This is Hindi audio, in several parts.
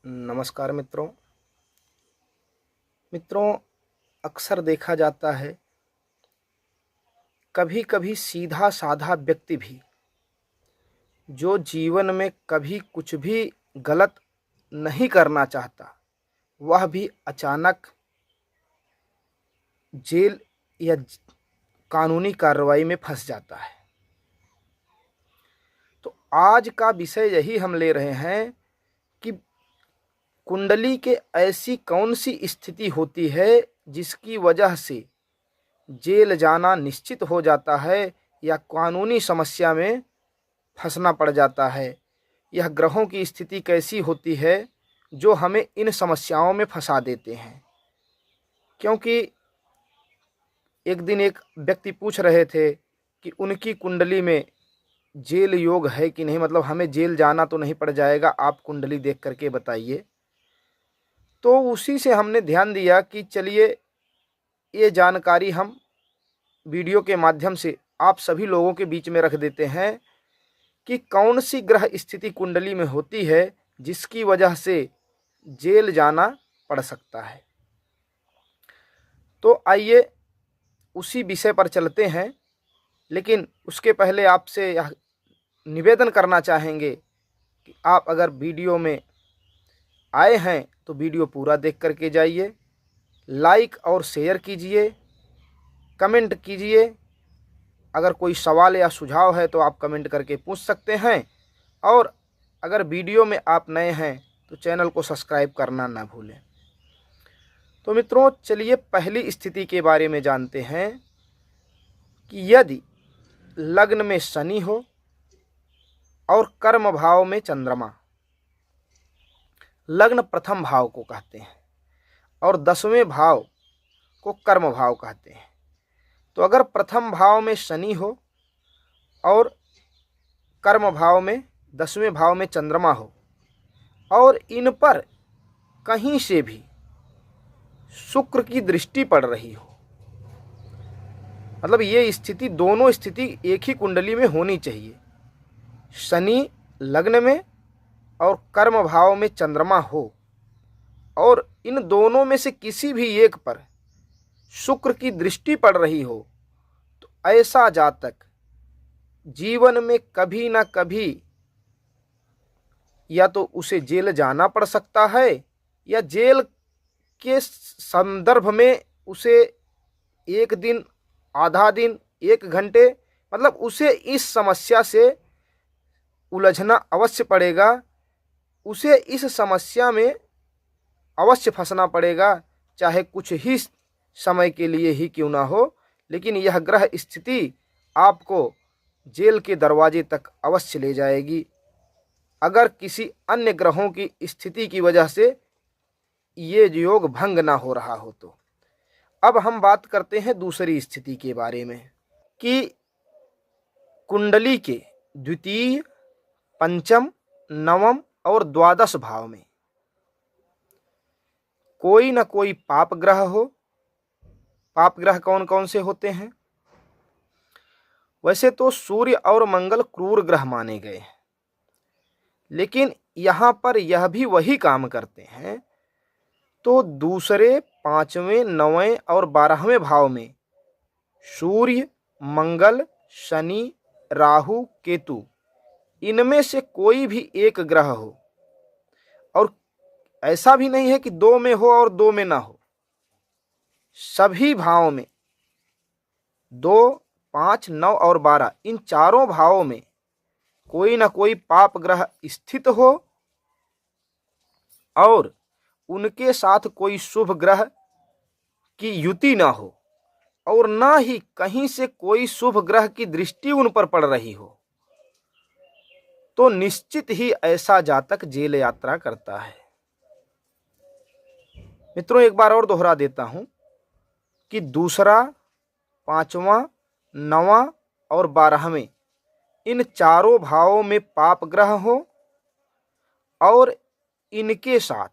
नमस्कार मित्रों। अक्सर देखा जाता है कभी कभी सीधा साधा व्यक्ति भी जो जीवन में कभी कुछ भी गलत नहीं करना चाहता, वह भी अचानक जेल या कानूनी कार्रवाई में फंस जाता है। तो आज का विषय यही हम ले रहे हैं कि कुंडली के ऐसी कौन सी स्थिति होती है जिसकी वजह से जेल जाना निश्चित हो जाता है या कानूनी समस्या में फंसना पड़ जाता है। यह ग्रहों की स्थिति कैसी होती है जो हमें इन समस्याओं में फंसा देते हैं। क्योंकि एक दिन एक व्यक्ति पूछ रहे थे कि उनकी कुंडली में जेल योग है कि नहीं, मतलब हमें जेल जाना तो नहीं पड़ जाएगा, आप कुंडली देख करके बताइए। तो उसी से हमने ध्यान दिया कि चलिए ये जानकारी हम वीडियो के माध्यम से आप सभी लोगों के बीच में रख देते हैं कि कौन सी ग्रह स्थिति कुंडली में होती है जिसकी वजह से जेल जाना पड़ सकता है। तो आइए उसी विषय पर चलते हैं, लेकिन उसके पहले आपसे यह निवेदन करना चाहेंगे कि आप अगर वीडियो में आए हैं तो वीडियो पूरा देख करके जाइए, लाइक और शेयर कीजिए, कमेंट कीजिए। अगर कोई सवाल या सुझाव है तो आप कमेंट करके पूछ सकते हैं, और अगर वीडियो में आप नए हैं तो चैनल को सब्सक्राइब करना ना भूलें। तो मित्रों, चलिए पहली स्थिति के बारे में जानते हैं कि यदि लग्न में शनि हो और कर्म भाव में चंद्रमा, लग्न प्रथम भाव को कहते हैं और 10वें भाव को कर्म भाव कहते हैं। तो अगर प्रथम भाव में शनि हो और कर्म भाव में 10वें भाव में चंद्रमा हो और इन पर कहीं से भी शुक्र की दृष्टि पड़ रही हो, मतलब ये स्थिति, दोनों स्थिति एक ही कुंडली में होनी चाहिए। शनि लग्न में और कर्म भाव में चंद्रमा हो और इन दोनों में से किसी भी एक पर शुक्र की दृष्टि पड़ रही हो, तो ऐसा जातक जीवन में कभी ना कभी या तो उसे जेल जाना पड़ सकता है या जेल के संदर्भ में उसे एक दिन, आधा दिन, 1 घंटे, मतलब उसे इस समस्या से उलझना अवश्य पड़ेगा, उसे इस समस्या में अवश्य फंसना पड़ेगा, चाहे कुछ ही समय के लिए ही क्यों ना हो, लेकिन यह ग्रह स्थिति आपको जेल के दरवाजे तक अवश्य ले जाएगी अगर किसी अन्य ग्रहों की स्थिति की वजह से ये योग भंग ना हो रहा हो। तो अब हम बात करते हैं दूसरी स्थिति के बारे में कि कुंडली के द्वितीय, पंचम, नवम और द्वादश भाव में कोई ना कोई पाप ग्रह हो। पाप ग्रह कौन कौन से होते हैं? वैसे तो सूर्य और मंगल क्रूर ग्रह माने गए हैं, लेकिन यहाँ पर यह भी वही काम करते हैं। तो दूसरे, 5वें, 9वें और 12वें भाव में सूर्य, मंगल, शनि, राहु, केतु, इनमें से कोई भी एक ग्रह हो, और ऐसा भी नहीं है कि 2 में हो और 2 में ना हो, सभी भावों में 2, 5, 9 और 12, इन चारों भावों में कोई ना कोई पाप ग्रह स्थित हो और उनके साथ कोई शुभ ग्रह की युति ना हो और ना ही कहीं से कोई शुभ ग्रह की दृष्टि उन पर पड़ रही हो, तो निश्चित ही ऐसा जातक जेल यात्रा करता है। मित्रों, एक बार और दोहरा देता हूं कि दूसरा, 5वां, 9वां और 12वें, इन चारों भावों में पाप ग्रह हो और इनके साथ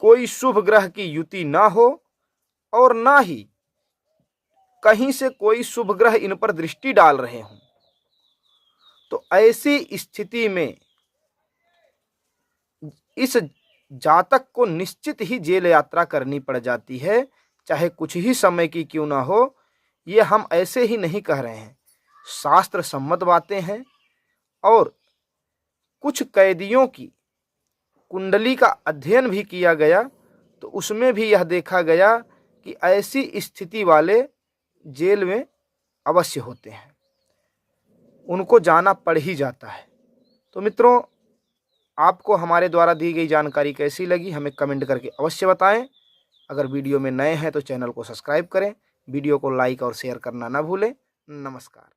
कोई शुभ ग्रह की युति ना हो और ना ही कहीं से कोई शुभ ग्रह इन पर दृष्टि डाल रहे हों, तो ऐसी स्थिति में इस जातक को निश्चित ही जेल यात्रा करनी पड़ जाती है, चाहे कुछ ही समय की क्यों ना हो। ये हम ऐसे ही नहीं कह रहे हैं, शास्त्र सम्मत बातें हैं। और कुछ कैदियों की कुंडली का अध्ययन भी किया गया, तो उसमें भी यह देखा गया कि ऐसी स्थिति वाले जेल में अवश्य होते हैं, उनको जाना पड़ ही जाता है। तो मित्रों, आपको हमारे द्वारा दी गई जानकारी कैसी लगी हमें कमेंट करके अवश्य बताएं। अगर वीडियो में नए हैं तो चैनल को सब्सक्राइब करें, वीडियो को लाइक और शेयर करना ना भूलें। नमस्कार।